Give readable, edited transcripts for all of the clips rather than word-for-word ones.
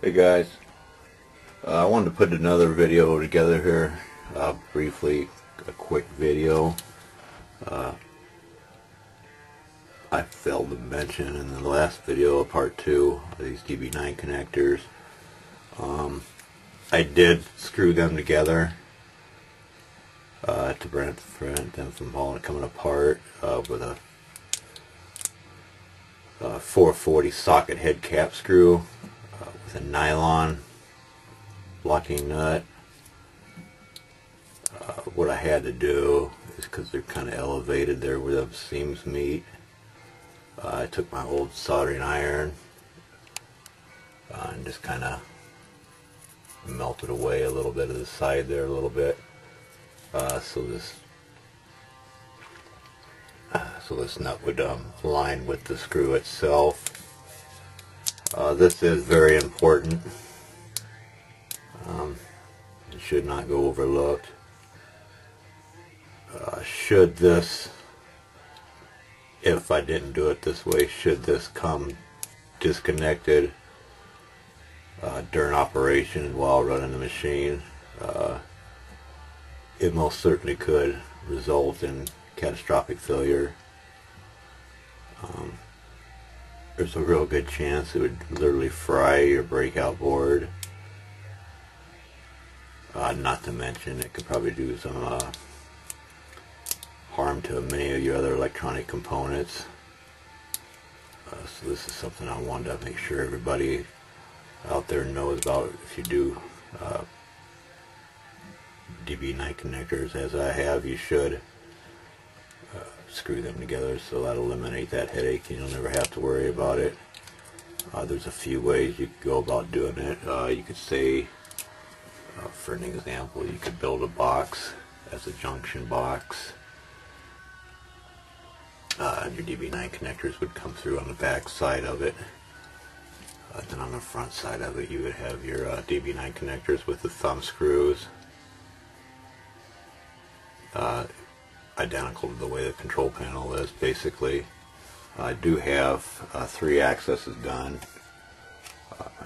Hey guys, I wanted to put another video together here, briefly, a quick video. I failed to mention in the last video, part 2, of these DB-9 connectors. I did screw them together to prevent them from coming apart with a 440 socket head cap screw with a nylon locking nut. What I had to do is, because they're kind of elevated there where the seams meet, I took my old soldering iron and just kind of melted away a little bit of the side there a little bit, so this nut would line with the screw itself. This is very important. It should not go overlooked. Should this, if I didn't do it this way, should this come disconnected during operation while running the machine, it most certainly could result in catastrophic failure. There's a real good chance it would literally fry your breakout board. Not to mention it could probably do some harm to many of your other electronic components. So this is something I wanted to make sure everybody out there knows about. If you do DB-9 connectors, as I have, you should screw them together, so that'll eliminate that headache. You'll never have to worry about it. There's a few ways you could go about doing it. You could say, for an example, you could build a box as a junction box. Your DB-9 connectors would come through on the back side of it. Then on the front side of it you would have your DB-9 connectors with the thumb screws. Identical to the way the control panel is, basically. I do have 3 accesses done.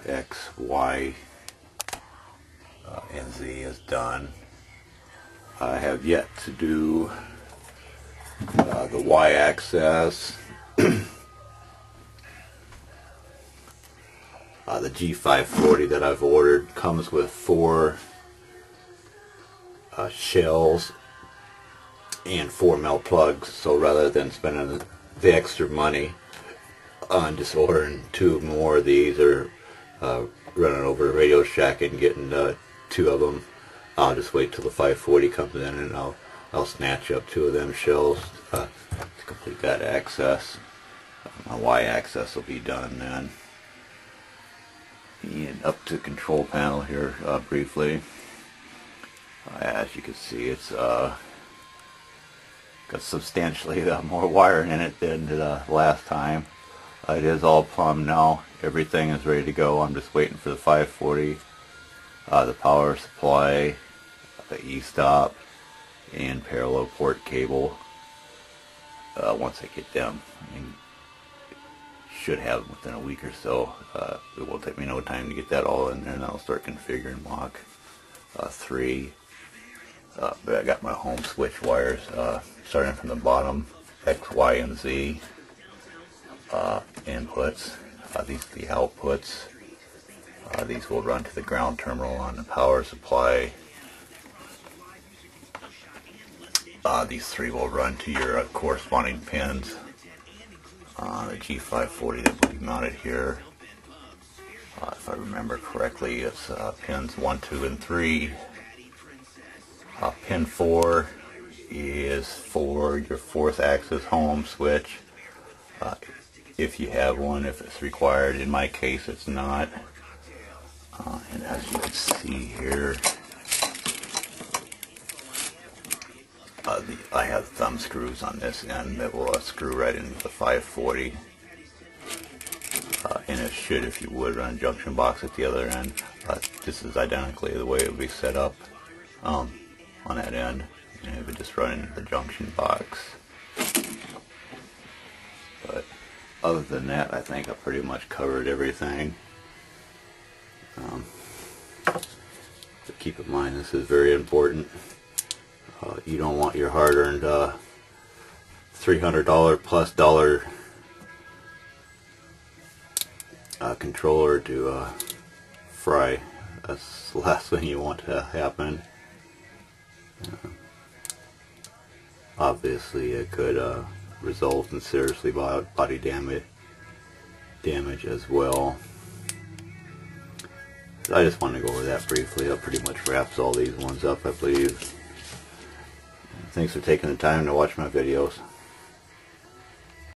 X, Y, and Z is done. I have yet to do the Y axis. The G540 that I've ordered comes with 4 shells and 4 melt plugs, so rather than spending the extra money on just ordering 2 more of these, or running over to Radio Shack and getting 2 of them, I'll just wait till the 540 comes in and I'll snatch up 2 of them shells to complete that access. My Y axis will be done then. And up to control panel here briefly. As you can see, it's got substantially more wiring in it than the last time. It is all plumbed now. Everything is ready to go. I'm just waiting for the 540, the power supply, the e-stop, and parallel port cable. Once I get them, should have them within a week or so. It will take me no time to get that all in there, and I'll start configuring Mach 3. But I got my home switch wires starting from the bottom, X, Y, and Z inputs. These are the outputs. These will run to the ground terminal on the power supply. These 3 will run to your corresponding pins. The G540 that will be mounted here. If I remember correctly, it's pins 1, 2, and 3. Pin 4 is for your 4th axis home switch, if you have one, if it's required. In my case, it's not. And as you can see here, I have thumb screws on this end that will screw right into the 540. And it should, if you would, run a junction box at the other end. This is identically the way it would be set up on that end, and it would just run into the junction box. But other than that, I think I pretty much covered everything. So keep in mind, this is very important. You don't want your hard-earned $300 plus controller to fry. That's the last thing you want to happen. Obviously it could result in seriously body damage as well. So I just wanted to go over that briefly. That pretty much wraps all these ones up, I believe. Thanks for taking the time to watch my videos.